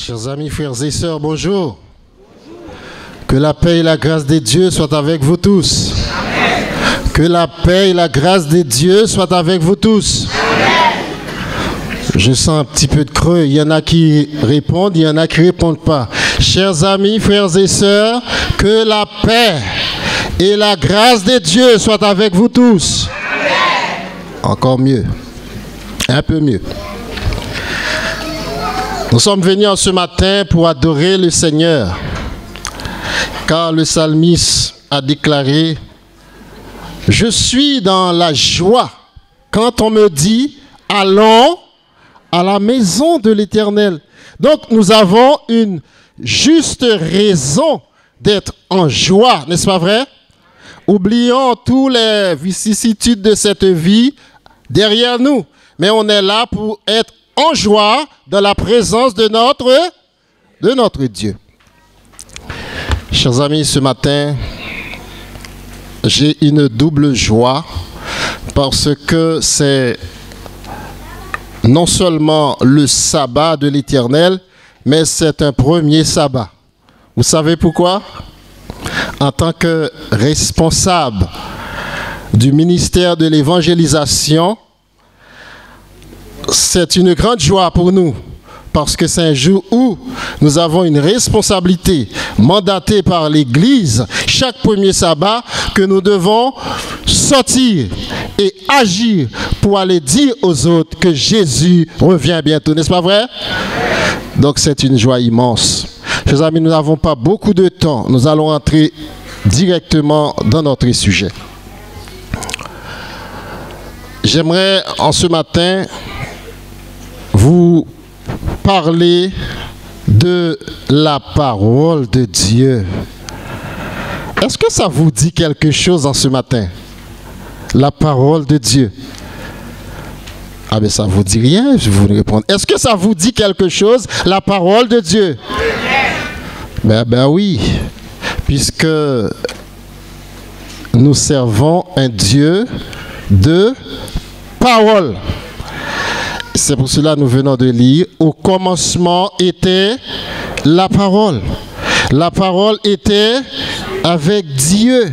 Chers amis, frères et sœurs, bonjour. Que la paix et la grâce de Dieu soient avec vous tous. Amen. Que la paix et la grâce de Dieu soient avec vous tous. Amen. Je sens un petit peu de creux. Il y en a qui répondent, il y en a qui ne répondent pas. Chers amis, frères et sœurs, que la paix et la grâce de Dieu soient avec vous tous. Amen. Encore mieux. Un peu mieux. Nous sommes venus ce matin pour adorer le Seigneur, car le psalmiste a déclaré « Je suis dans la joie quand on me dit « Allons à la maison de l'Éternel ». Donc nous avons une juste raison d'être en joie, n'est-ce pas vrai? Oublions toutes les vicissitudes de cette vie derrière nous, mais on est là pour être en joie dans la présence de notre Dieu. Chers amis, ce matin, j'ai une double joie parce que c'est non seulement le sabbat de l'Éternel, mais c'est un premier sabbat. Vous savez pourquoi? En tant que responsable du ministère de l'évangélisation, c'est une grande joie pour nous, parce que c'est un jour où nous avons une responsabilité mandatée par l'Église, chaque premier sabbat, que nous devons sortir et agir pour aller dire aux autres que Jésus revient bientôt, n'est-ce pas vrai? Donc c'est une joie immense. Chers amis, nous n'avons pas beaucoup de temps, nous allons entrer directement dans notre sujet. J'aimerais en ce matin vous parler de la parole de Dieu. Est-ce que ça vous dit quelque chose en ce matin? La parole de Dieu. Ah ben ça vous dit rien, je vous réponds. Est-ce que ça vous dit quelque chose, la parole de Dieu? Ben oui, puisque nous servons un Dieu de parole. C'est pour cela que nous venons de lire, au commencement était la parole. La parole était avec Dieu.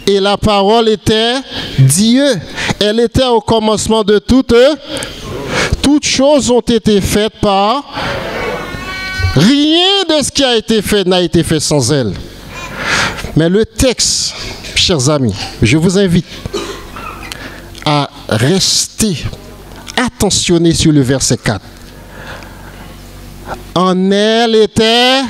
Et la parole était Dieu. Elle était au commencement de toutes choses ont été faites par... Rien de ce qui a été fait n'a été fait sans elle. Mais le texte, chers amis, je vous invite à rester attentionné sur le verset 4. En elle était,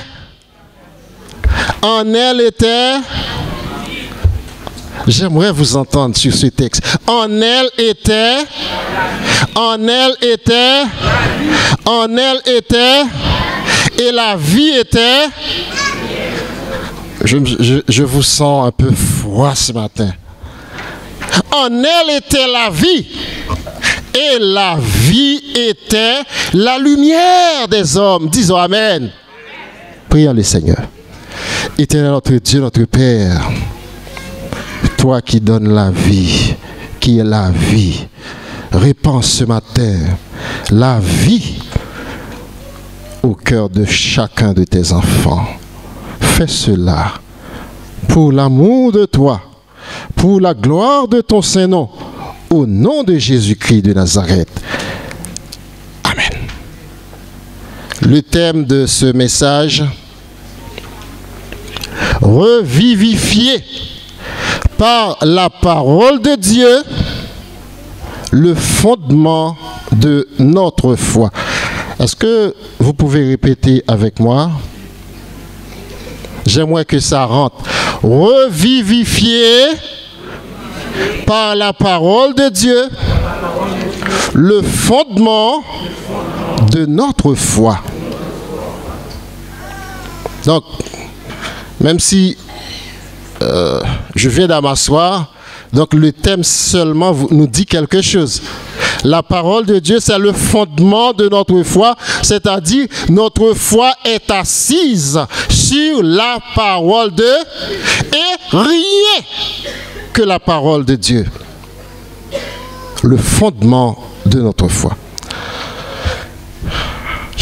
j'aimerais vous entendre sur ce texte. En elle était, et la vie était, je vous sens un peu froid ce matin. En elle était la vie. Et la vie était la lumière des hommes. Disons Amen. Prions le Seigneur. Éternel notre Dieu, notre Père, toi qui donnes la vie, qui est la vie, répands ce matin la vie au cœur de chacun de tes enfants. Fais cela pour l'amour de toi, pour la gloire de ton Saint-Nom. Au nom de Jésus-Christ de Nazareth. Amen. Le thème de ce message, revivifié par la parole de Dieu, le fondement de notre foi. Est-ce que vous pouvez répéter avec moi? J'aimerais que ça rentre. Revivifié par la parole de Dieu, le fondement de notre foi. Donc, même si je viens d'à m'asseoir, donc le thème seulement nous dit quelque chose. La parole de Dieu, c'est le fondement de notre foi, c'est-à-dire notre foi est assise sur la parole de et rien que la parole de Dieu. Le fondement de notre foi.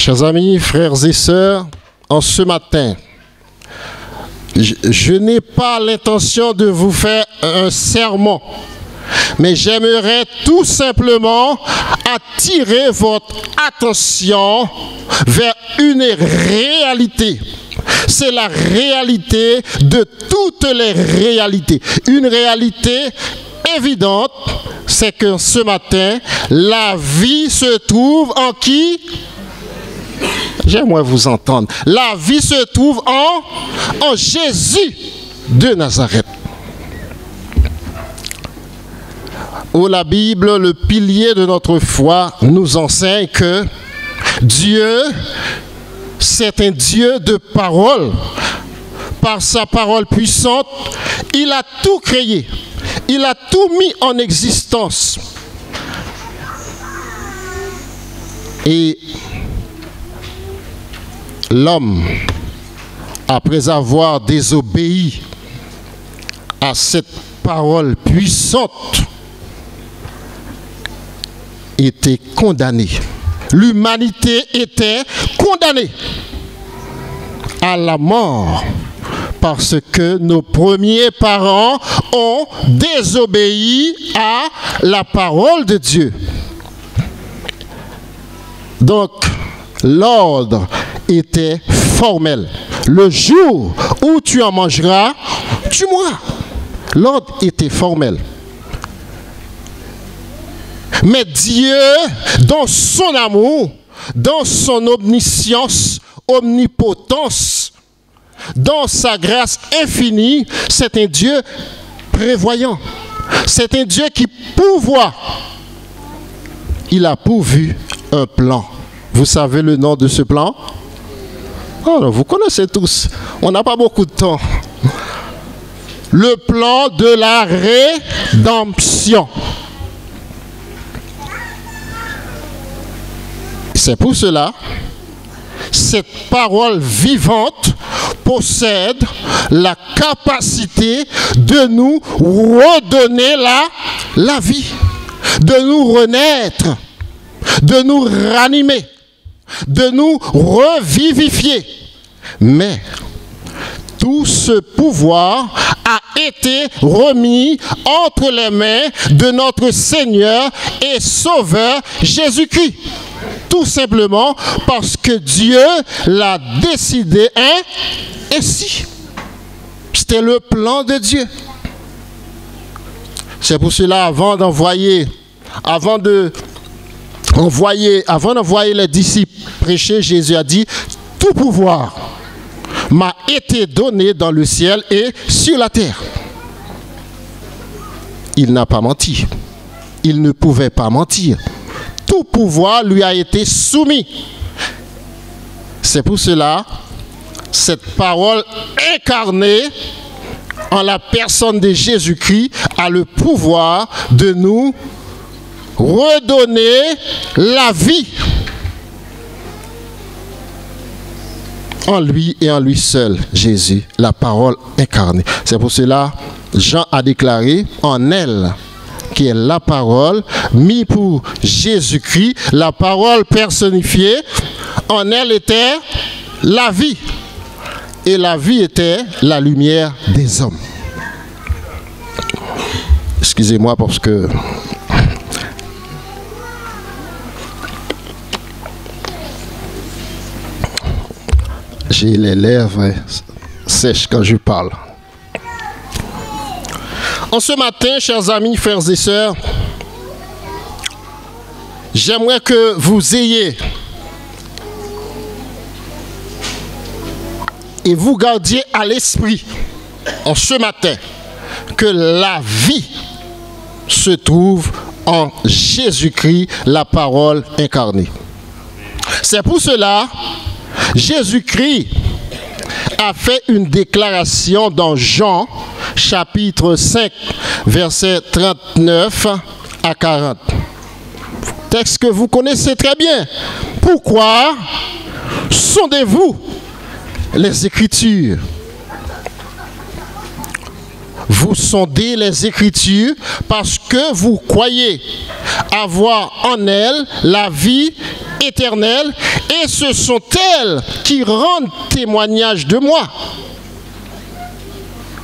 Chers amis, frères et sœurs, en ce matin, je n'ai pas l'intention de vous faire un sermon, mais j'aimerais tout simplement attirer votre attention vers une réalité. C'est la réalité de toutes les réalités. Une réalité évidente, c'est que ce matin, la vie se trouve en qui? J'aimerais vous entendre. La vie se trouve en Jésus de Nazareth. Où la Bible, le pilier de notre foi, nous enseigne que Dieu, c'est un Dieu de parole. Par sa parole puissante, il a tout créé. Il a tout mis en existence. Et l'homme, après avoir désobéi à cette parole puissante, était condamné. L'humanité était condamnée à la mort parce que nos premiers parents ont désobéi à la parole de Dieu. Donc, l'ordre était formel. Le jour où tu en mangeras, tu mourras. L'ordre était formel. Mais Dieu, dans son amour, dans son omniscience, omnipotence, dans sa grâce infinie, c'est un Dieu prévoyant. C'est un Dieu qui pourvoit. Il a pourvu un plan. Vous savez le nom de ce plan? Oh, vous connaissez tous. On n'a pas beaucoup de temps. Le plan de la rédemption. C'est pour cela, cette parole vivante possède la capacité de nous redonner la vie, de nous renaître, de nous ranimer, de nous revivifier. Mais tout ce pouvoir a été remis entre les mains de notre Seigneur et Sauveur Jésus-Christ. Tout simplement parce que Dieu l'a décidé ainsi. C'était le plan de Dieu. C'est pour cela, avant d'envoyer les disciples prêcher, Jésus a dit, tout pouvoir m'a été donné dans le ciel et sur la terre. Il n'a pas menti. Il ne pouvait pas mentir. Tout pouvoir lui a été soumis. C'est pour cela, cette parole incarnée en la personne de Jésus-Christ a le pouvoir de nous redonner la vie en lui et en lui seul, Jésus, la parole incarnée. C'est pour cela, Jean a déclaré en elle, qui est la parole, mis pour Jésus-Christ, la parole personnifiée, en elle était la vie. Et la vie était la lumière des hommes. Excusez-moi parce que j'ai les lèvres sèches quand je parle. En ce matin, chers amis, frères et sœurs, j'aimerais que vous ayez et vous gardiez à l'esprit en ce matin que la vie se trouve en Jésus-Christ, la parole incarnée. C'est pour cela, Jésus-Christ a fait une déclaration dans Jean, chapitre 5, versets 39 à 40. Texte que vous connaissez très bien. Pourquoi sondez-vous les Écritures? Vous sondez les Écritures parce que vous croyez avoir en elles la vie éternelle, et ce sont elles qui rendent témoignage de moi.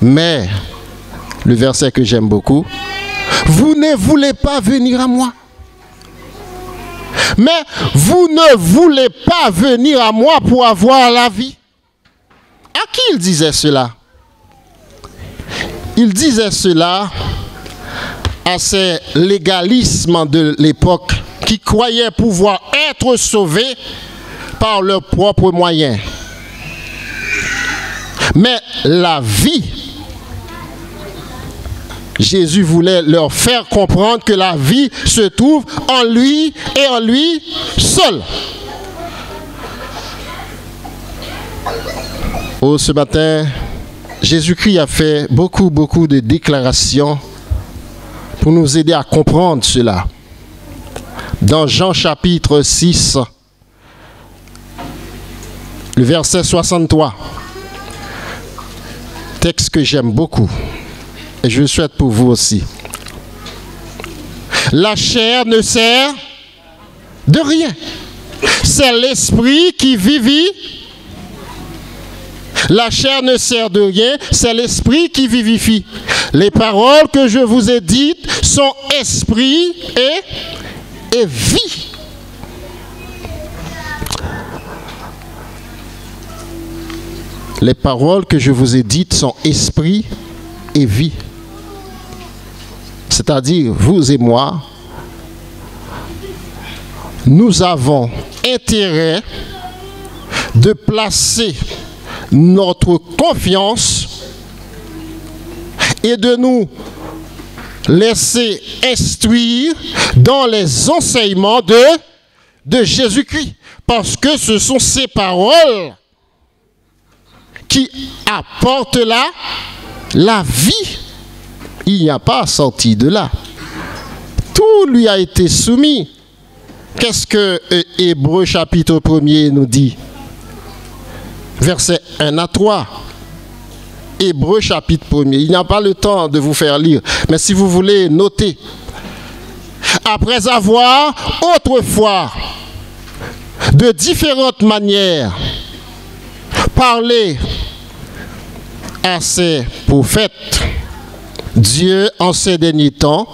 Mais, le verset que j'aime beaucoup, vous ne voulez pas venir à moi. Mais vous ne voulez pas venir à moi pour avoir la vie. À qui il disait cela? Il disait cela à ces légalismes de l'époque qui croyaient pouvoir être sauvés par leurs propres moyens. Mais la vie, Jésus voulait leur faire comprendre que la vie se trouve en lui et en lui seul. Oh, ce matin, Jésus-Christ a fait beaucoup de déclarations pour nous aider à comprendre cela. Dans Jean chapitre 6, le verset 63, texte que j'aime beaucoup. Et je le souhaite pour vous aussi. La chair ne sert de rien. C'est l'esprit qui vivifie. La chair ne sert de rien, c'est l'esprit qui vivifie. Les paroles que je vous ai dites sont esprit et vie. Les paroles que je vous ai dites sont esprit et vie. C'est-à-dire, vous et moi, nous avons intérêt de placer notre confiance et de nous laisser instruire dans les enseignements de Jésus-Christ. Parce que ce sont ces paroles qui apportent la vie. Il n'y a pas sorti de là. Tout lui a été soumis. Qu'est-ce que Hébreux chapitre 1er nous dit? Versets 1 à 3. Hébreux chapitre 1er. Il n'y a pas le temps de vous faire lire. Mais si vous voulez noter. Après avoir autrefois, de différentes manières, parlé à ses prophètes, Dieu, en ces derniers temps,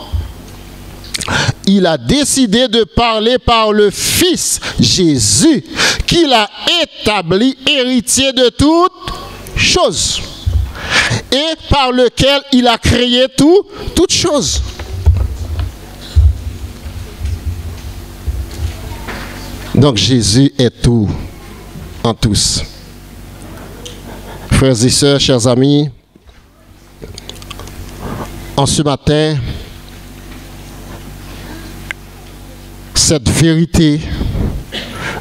il a décidé de parler par le Fils Jésus, qu'il a établi héritier de toutes choses, et par lequel il a créé toutes choses. Donc Jésus est tout en tous. Frères et sœurs, chers amis, en ce matin, cette vérité,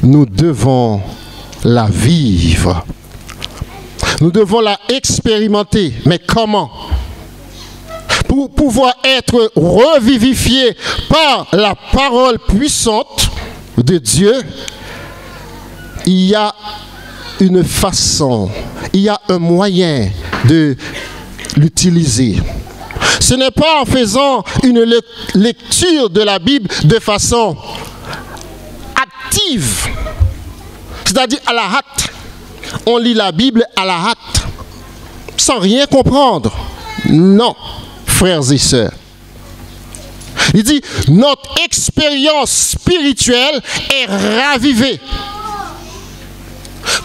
nous devons la vivre. Nous devons la expérimenter. Mais comment? Pour pouvoir être revivifié par la parole puissante de Dieu, il y a une façon, il y a un moyen de l'utiliser. Ce n'est pas en faisant une lecture de la Bible de façon active, c'est-à-dire à la hâte. On lit la Bible à la hâte, sans rien comprendre. Non, frères et sœurs. Il dit, notre expérience spirituelle est ravivée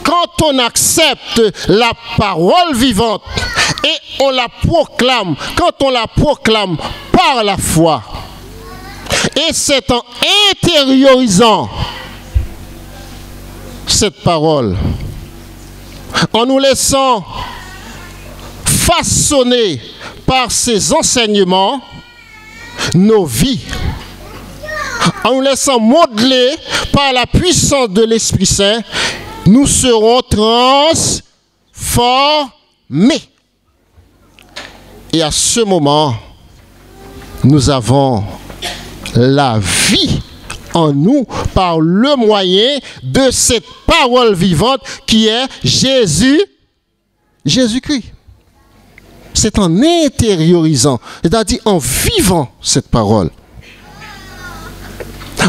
quand on accepte la parole vivante et on la proclame, quand on la proclame par la foi. Et c'est en intériorisant cette parole, en nous laissant façonner par ces enseignements nos vies, en nous laissant modeler par la puissance de l'Esprit Saint, nous serons transformés. Et à ce moment, nous avons la vie en nous par le moyen de cette parole vivante qui est Jésus-Christ. C'est en intériorisant, c'est-à-dire en vivant cette parole.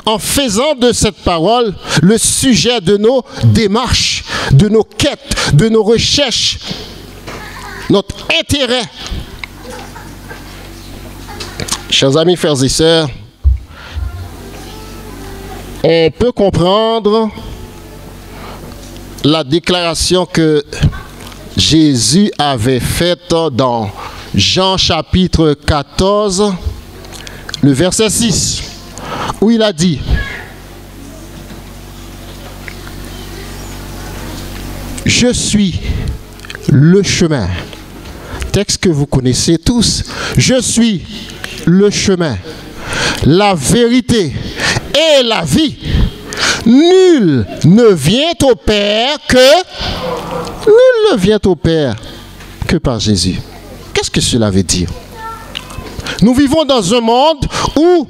en faisant de cette parole le sujet de nos démarches, de nos quêtes, de nos recherches, notre intérêt. Chers amis, frères et sœurs, on peut comprendre la déclaration que Jésus avait faite dans Jean chapitre 14, le verset 6, où il a dit: je suis le chemin. Texte que vous connaissez tous. Je suis le chemin, la vérité et la vie. Nul ne vient au Père que par Jésus. Qu'est-ce que cela veut dire? Nous vivons dans un monde où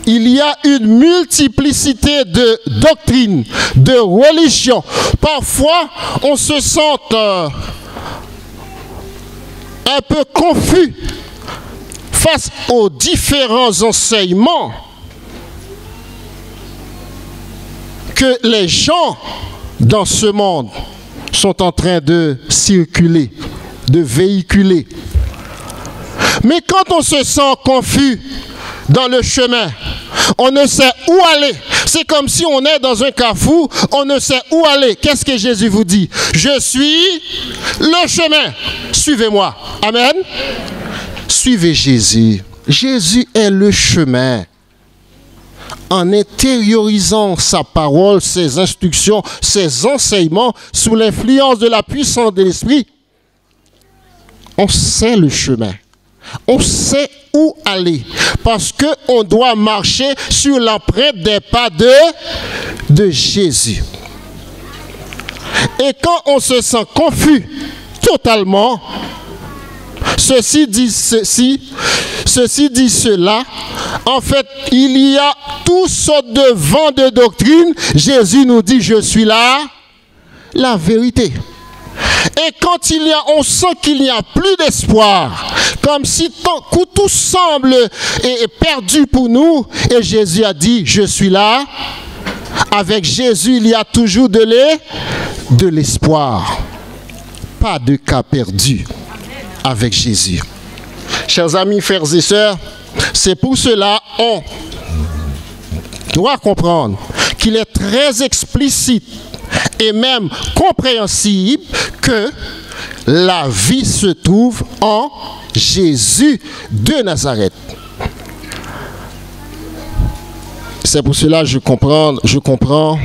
il y a une multiplicité de doctrines, de religions. Parfois, on se sent un peu confus face aux différents enseignements que les gens dans ce monde sont en train de circuler, de véhiculer. Mais quand on se sent confus dans le chemin, on ne sait où aller. C'est comme si on est dans un carrefour, on ne sait où aller. Qu'est-ce que Jésus vous dit? Je suis le chemin. Suivez-moi. Amen. Suivez Jésus. Jésus est le chemin. En intériorisant sa parole, ses instructions, ses enseignements, sous l'influence de la puissance de l'Esprit, on sait le chemin. On sait où aller. Parce qu'on doit marcher sur l'empreinte des pas de Jésus. Et quand on se sent confus totalement, ceci dit cela. En fait, il y a toutes sortes de vents de doctrine. Jésus nous dit: je suis là, la vérité. Et quand on sent qu'il n'y a plus d'espoir, comme si tout semble perdu pour nous, et Jésus a dit: je suis là. Avec Jésus, il y a toujours de l'espoir. Pas de cas perdu avec Jésus. Chers amis, frères et sœurs, c'est pour cela on doit comprendre qu'il est très explicite et même compréhensible que la vie se trouve en Jésus de Nazareth. C'est pour cela que je comprends,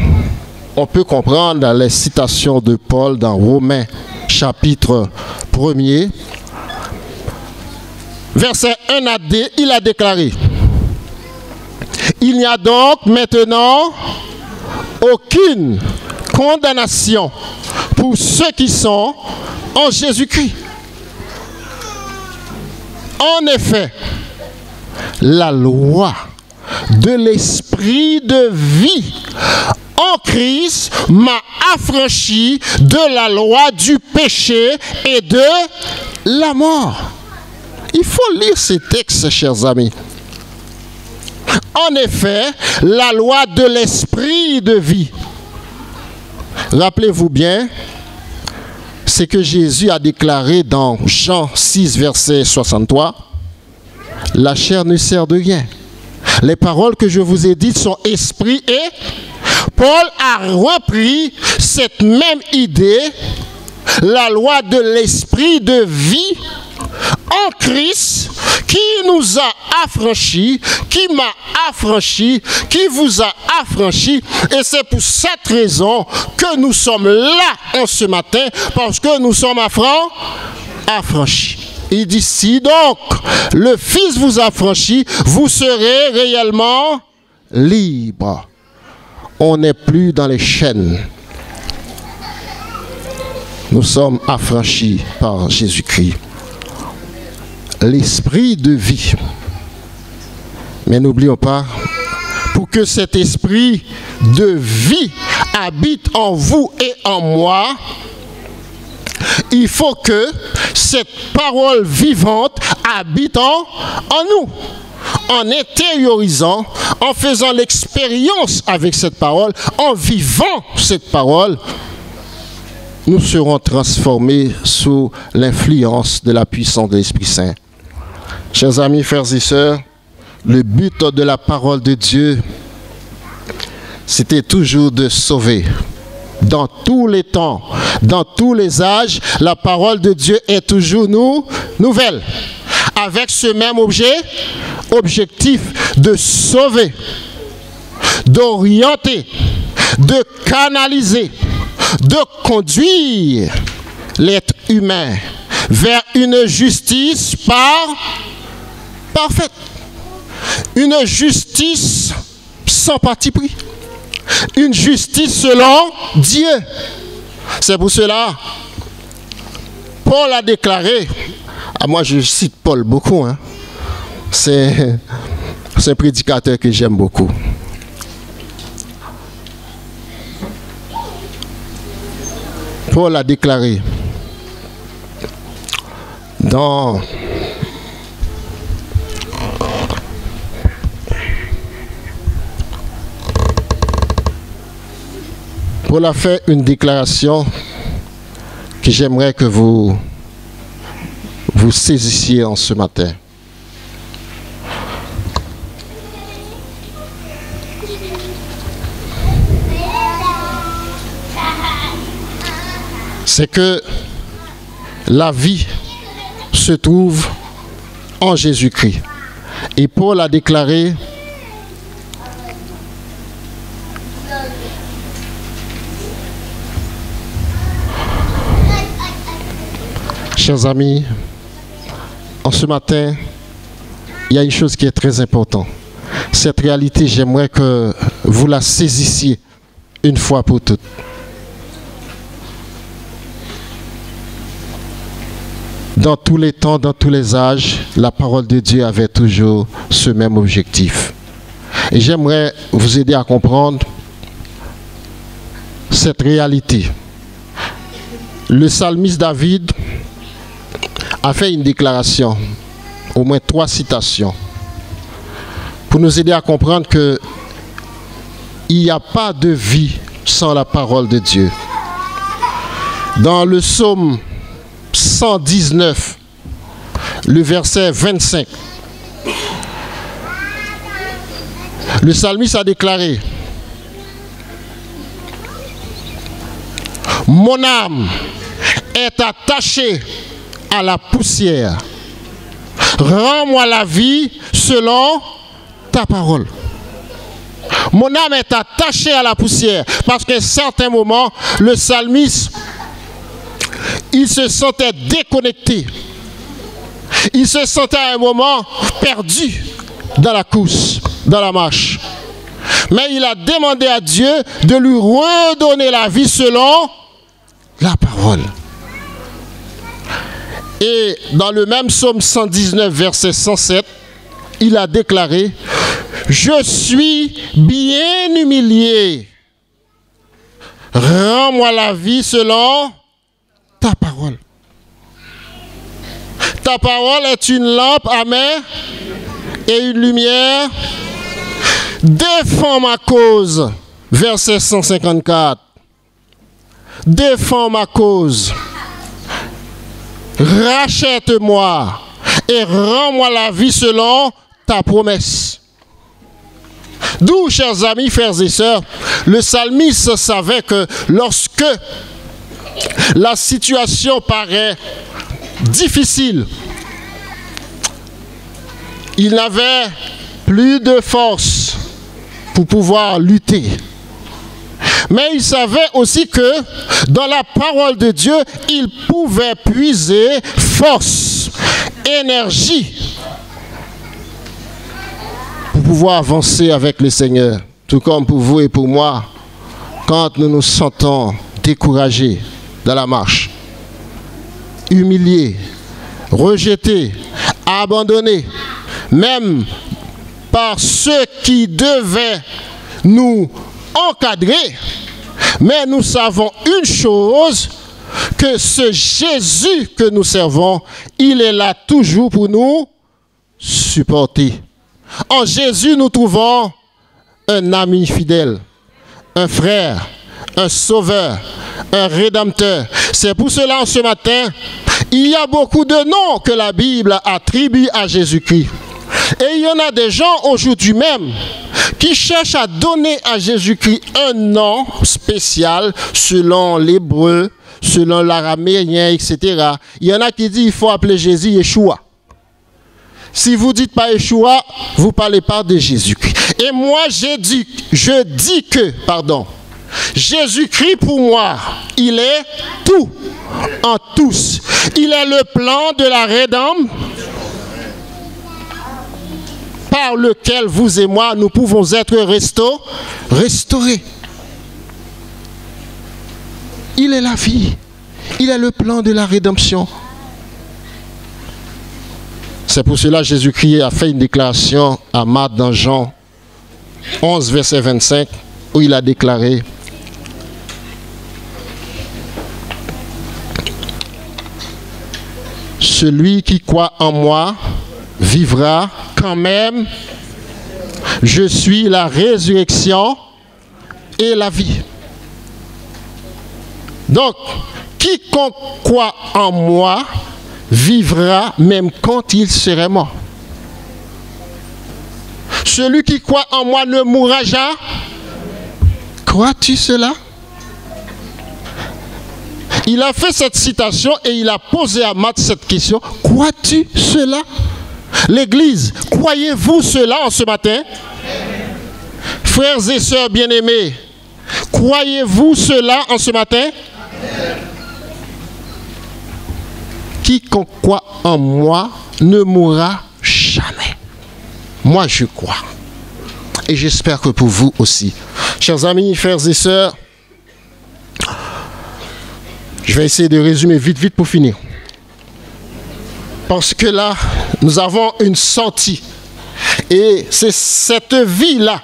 on peut comprendre dans les citations de Paul dans Romains chapitre 1er, verset 1 à 2, il a déclaré: il n'y a donc maintenant aucune condamnation pour ceux qui sont en Jésus-Christ. En effet, la loi de l'esprit de vie en Christ m'a affranchi de la loi du péché et de la mort. Il faut lire ces textes, chers amis. En effet, la loi de l'esprit de vie. Rappelez-vous bien ce que Jésus a déclaré dans Jean 6, verset 63. La chair ne sert de rien. Les paroles que je vous ai dites sont esprit et... Paul a repris cette même idée, la loi de l'esprit de vie en Christ, qui nous a affranchis, qui m'a affranchi, qui vous a affranchi. Et c'est pour cette raison que nous sommes là en ce matin, parce que nous sommes affranchis. Il dit: si donc le Fils vous affranchit, vous serez réellement libres. On n'est plus dans les chaînes. Nous sommes affranchis par Jésus-Christ. L'esprit de vie. Mais n'oublions pas, pour que cet esprit de vie habite en vous et en moi, il faut que cette parole vivante habite en nous. en intériorisant, en faisant l'expérience avec cette parole, en vivant cette parole, nous serons transformés sous l'influence de la puissance de l'Esprit Saint. Chers amis, frères et sœurs, le but de la parole de Dieu, c'était toujours de sauver. Dans tous les temps, dans tous les âges, la parole de Dieu est toujours nouvelle. Avec ce même objectif de sauver, d'orienter, de canaliser, de conduire l'être humain vers une justice parfaite. Une justice sans parti pris. Une justice selon Dieu. C'est pour cela, Paul a déclaré, moi je cite Paul beaucoup, hein. C'est un prédicateur que j'aime beaucoup. Paul a déclaré dans Paul a fait une déclaration que j'aimerais que vous saisissiez en ce matin. C'est que la vie se trouve en Jésus-Christ. Et Paul a déclaré, chers amis, en ce matin, il y a une chose qui est très importante. Cette réalité, j'aimerais que vous la saisissiez une fois pour toutes. Dans tous les temps, dans tous les âges, la parole de Dieu avait toujours ce même objectif. Et j'aimerais vous aider à comprendre cette réalité. Le psalmiste David a fait une déclaration, au moins 3 citations, pour nous aider à comprendre que il n'y a pas de vie sans la parole de Dieu. Dans le psaume 119, le verset 25, le psalmiste a déclaré: mon âme est attachée à la poussière. Rends-moi la vie selon ta parole. Mon âme est attachée à la poussière, parce qu'à un certain moment, le psalmiste, il se sentait déconnecté. Il se sentait à un moment perdu dans la course, dans la marche. Mais il a demandé à Dieu de lui redonner la vie selon la parole. Et dans le même psaume 119, verset 107, il a déclaré: je suis bien humilié. Rends-moi la vie selon ta parole. Ta parole est une lampe à main et une lumière. Défends ma cause. Verset 154. Défends ma cause. Rachète-moi et rends-moi la vie selon ta promesse. D'où, chers amis, frères et sœurs, le psalmiste savait que lorsque la situation paraît difficile, il n'avait plus de force pour pouvoir lutter. Mais il savait aussi que dans la parole de Dieu, il pouvait puiser force, énergie pour pouvoir avancer avec le Seigneur. Tout comme pour vous et pour moi, quand nous nous sentons découragés dans la marche, humiliés, rejetés, abandonnés, même par ceux qui devaient nous encadrer. Mais nous savons une chose, que ce Jésus que nous servons, il est là toujours pour nous supporter. En Jésus, nous trouvons un ami fidèle, un frère, un sauveur, un rédempteur. C'est pour cela, ce matin, il y a beaucoup de noms que la Bible attribue à Jésus-Christ. Et il y en a des gens aujourd'hui même qui cherchent à donner à Jésus-Christ un nom spécial selon l'hébreu, selon l'araméen, etc. Il y en a qui disent qu'il faut appeler Jésus Yeshua. Si vous ne dites pas Yeshua, vous ne parlez pas de Jésus-Christ. Et moi, je dis que, Jésus-Christ pour moi, il est tout en tous. Il est le plan de la rédemption par lequel vous et moi, nous pouvons être restaurés. Il est la vie. Il est le plan de la rédemption. C'est pour cela que Jésus-Christ a fait une déclaration à Marc dans Jean 11, verset 25, où il a déclaré: celui qui croit en moi vivra quand même. Je suis la résurrection et la vie. Donc, quiconque croit en moi vivra même quand il serait mort. Celui qui croit en moi ne mourra jamais. Crois-tu cela? Il a fait cette citation et il a posé à Marc cette question: crois-tu cela? L'Église, croyez-vous cela en ce matin? Frères et sœurs bien-aimés, croyez-vous cela en ce matin? Quiconque croit en moi ne mourra jamais. Moi, je crois. Et j'espère que pour vous aussi. Chers amis, frères et sœurs, je vais essayer de résumer vite pour finir. Parce que là, nous avons une sortie. Et c'est cette vie-là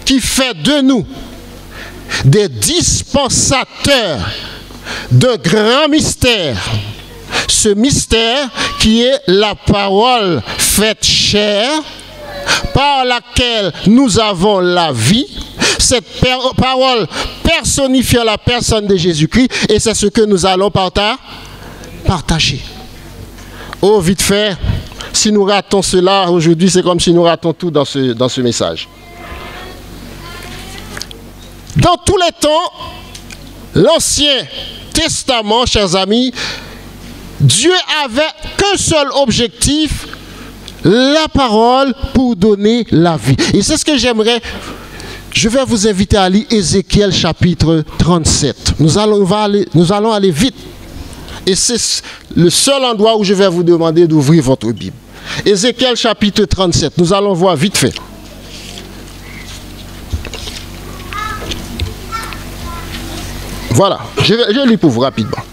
qui fait de nous des dispensateurs de grands mystères. Ce mystère qui est la parole faite chair, par laquelle nous avons la vie, cette parole personnifiant la personne de Jésus-Christ, et c'est ce que nous allons partager. Oh, vite fait, si nous ratons cela aujourd'hui, c'est comme si nous ratons tout dans ce message. Dans tous les temps, l'Ancien Testament, chers amis, Dieu avait qu'un seul objectif, la parole pour donner la vie. Et c'est ce que j'aimerais. Je vais vous inviter à lire Ézéchiel chapitre 37. Nous allons aller vite. Et c'est le seul endroit où je vais vous demander d'ouvrir votre Bible. Ézéchiel chapitre 37. Nous allons voir vite fait. Voilà, je lis pour vous rapidement.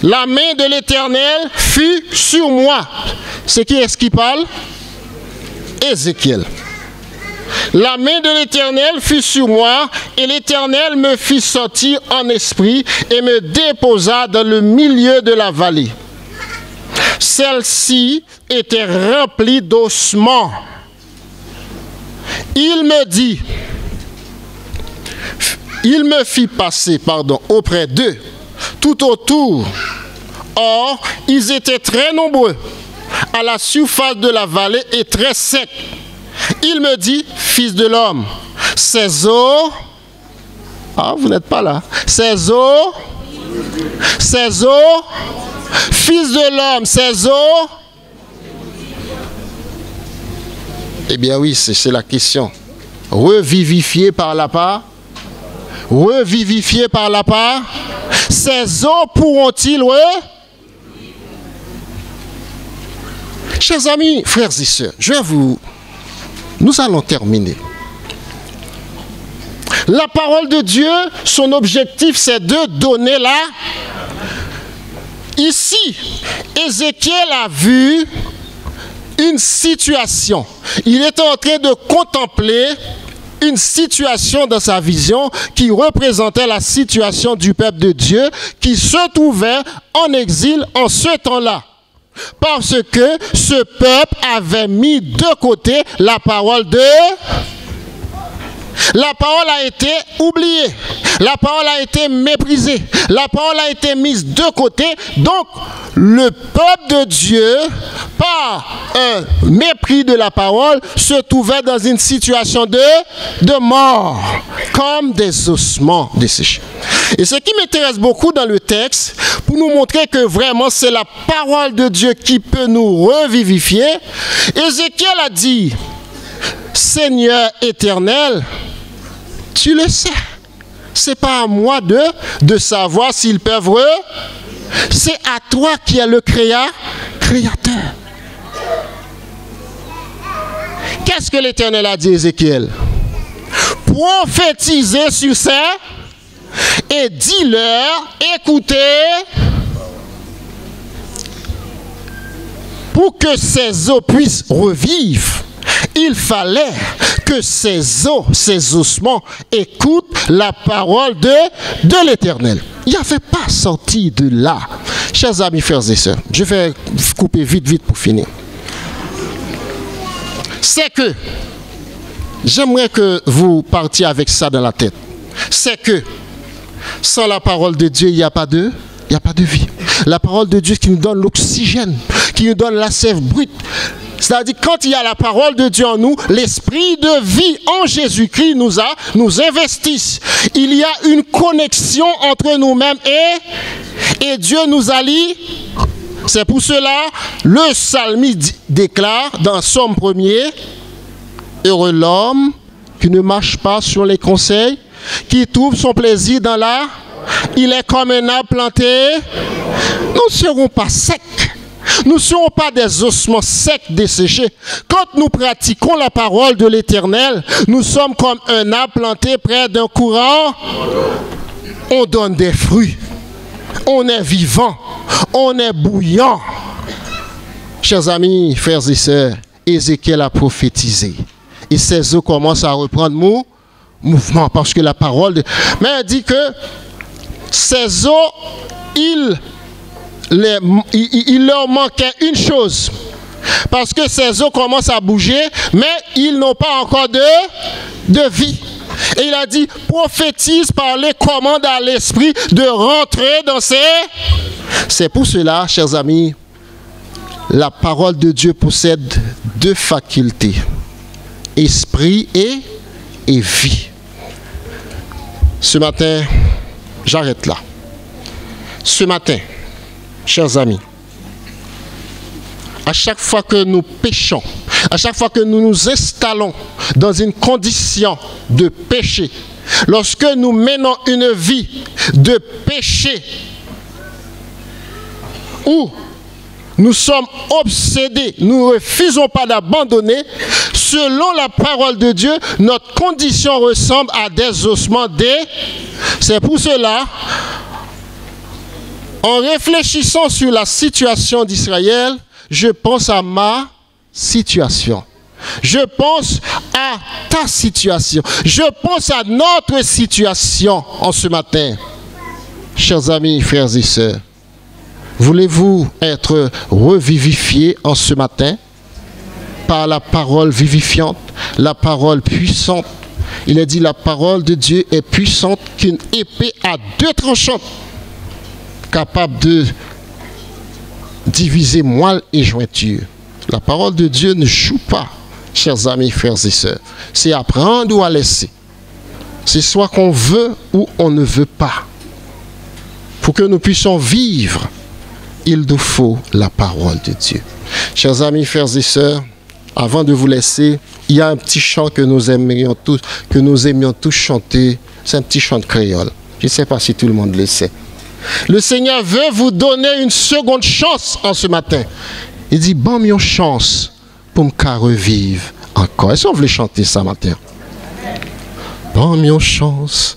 La main de l'Éternel fut sur moi. C'est qui est-ce qui parle? Ézéchiel. La main de l'Éternel fut sur moi, et l'Éternel me fit sortir en esprit et me déposa dans le milieu de la vallée. Celle-ci était remplie d'ossements. Il me fit passer, auprès d'eux, tout autour. Or, ils étaient très nombreux à la surface de la vallée et très secs. Il me dit: fils de l'homme, ces eaux... Ah, vous n'êtes pas là. Ces eaux... Fils de l'homme, ces eaux... Eh bien oui, c'est la question. Revivifié par la part. Revivifié par la part. Ces eaux pourront-ils... Chers amis, frères et sœurs, nous allons terminer. La parole de Dieu, son objectif, c'est de donner la... Ici, Ézéchiel a vu une situation. Il est en train de contempler une situation dans sa vision qui représentait la situation du peuple de Dieu qui se trouvait en exil en ce temps-là. Parce que ce peuple avait mis de côté la parole de... La parole a été oubliée. La parole a été méprisée. La parole a été mise de côté. Donc, le peuple de Dieu, par un mépris de la parole, se trouvait dans une situation de mort, comme des ossements desséchés. Et ce qui m'intéresse beaucoup dans le texte, pour nous montrer que vraiment c'est la parole de Dieu qui peut nous revivifier, Ézéchiel a dit, Seigneur éternel, tu le sais. C'est pas à moi de savoir s'ils peuvent. C'est à toi qui es le créateur. Qu'est-ce que l'Éternel a dit à Ézéchiel? Prophétisez sur ça et dis-leur, écoutez, pour que ces eaux puissent revivre, il fallait que ces os, ces ossements écoutent la parole de l'Éternel. Il n'avait pas sorti de là. Chers amis, frères et sœurs, je vais couper vite pour finir. C'est que, j'aimerais que vous partiez avec ça dans la tête. C'est que, sans la parole de Dieu, il n'y a pas de vie. La parole de Dieu qui nous donne l'oxygène, qui nous donne la sève brute. C'est-à-dire, quand il y a la parole de Dieu en nous, l'esprit de vie en Jésus-Christ nous investisse. Il y a une connexion entre nous-mêmes et Dieu nous allie. C'est pour cela, le psalmiste déclare dans Psaume 1er, heureux l'homme qui ne marche pas sur les conseils, qui trouve son plaisir dans la... Il est comme un arbre planté. Nous ne serons pas secs. Nous ne serons pas des ossements secs desséchés. Quand nous pratiquons la parole de l'Éternel, nous sommes comme un arbre planté près d'un courant. On donne des fruits. On est vivant. On est bouillant. Chers amis, frères et sœurs, Ézéchiel a prophétisé. Et ces eaux commencent à reprendre mouvement parce que la parole... Mais elle dit que ces eaux, il leur manquait une chose. Parce que ces eaux commencent à bouger, mais ils n'ont pas encore de vie. Et il a dit, prophétise, parlez, commande à l'esprit de rentrer dans ces... C'est pour cela, chers amis, la parole de Dieu possède deux facultés. Esprit et vie. Ce matin, j'arrête là. Ce matin, chers amis, à chaque fois que nous péchons, à chaque fois que nous nous installons dans une condition de péché, lorsque nous menons une vie de péché, où nous sommes obsédés, nous ne refusons pas d'abandonner, selon la parole de Dieu, notre condition ressemble à des ossements C'est pour cela, en réfléchissant sur la situation d'Israël, je pense à ma situation. Je pense à ta situation. Je pense à notre situation en ce matin. Chers amis, frères et sœurs, voulez-vous être revivifiés en ce matin par la parole vivifiante, la parole puissante? Il est dit, la parole de Dieu est puissante qu'une épée à deux tranchants, capable de diviser moelle et jointure. La parole de Dieu ne joue pas, chers amis, frères et sœurs. C'est à prendre ou à laisser. C'est soit qu'on veut ou on ne veut pas. Pour que nous puissions vivre, il nous faut la parole de Dieu. Chers amis, frères et sœurs, avant de vous laisser, il y a un petit chant que nous aimions tous chanter. C'est un petit chant de créole. Je ne sais pas si tout le monde le sait. Le Seigneur veut vous donner une seconde chance en ce matin. Il dit, bon, une chance pour me revivre encore. Est-ce qu'on veut chanter ça matin? Bon, une chance.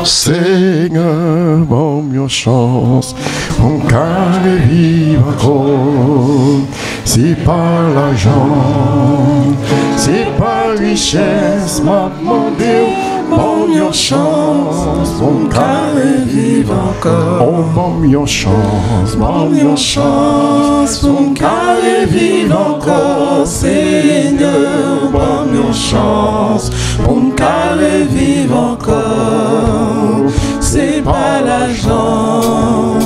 Seigneur, bon, une chance pour me revivre encore. C'est pas l'argent, c'est pas richesse, m'a demandé. Bon, une chance pour me revivre. vivre encore. Oh, bon, yon chance, Bon, yon chance pour qu'elle vive encore, Seigneur. Bon, yon chance pour qu'elle vive encore. C'est pas l'argent,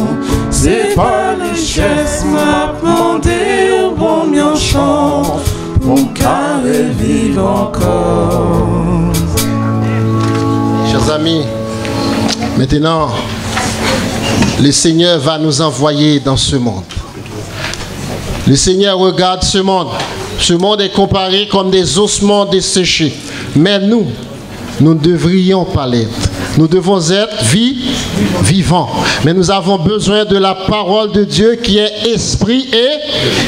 c'est pas les richesse m'a demandé. Bon, yon chance pour qu'elle vive encore. Chers amis, maintenant, le Seigneur va nous envoyer dans ce monde. Le Seigneur regarde ce monde. Ce monde est comparé comme des ossements desséchés. Mais nous ne devrions pas l'être. Nous devons être vivants. Mais nous avons besoin de la parole de Dieu qui est esprit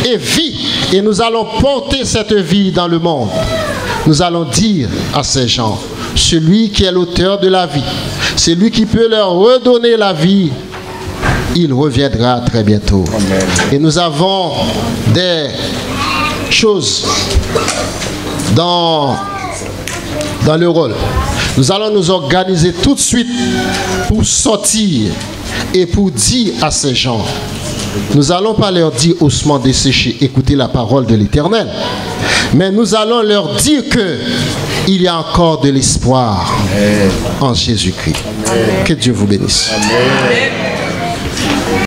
et vie. Et nous allons porter cette vie dans le monde. Nous allons dire à ces gens, celui qui est l'auteur de la vie, celui qui peut leur redonner la vie, il reviendra très bientôt. Amen. Et nous avons des choses dans le rôle. Nous allons nous organiser tout de suite pour sortir et pour dire à ces gens, nous n'allons pas leur dire ossements desséchés, écoutez la parole de l'Éternel, mais nous allons leur dire que il y a encore de l'espoir en Jésus-Christ. Que Dieu vous bénisse. Amen.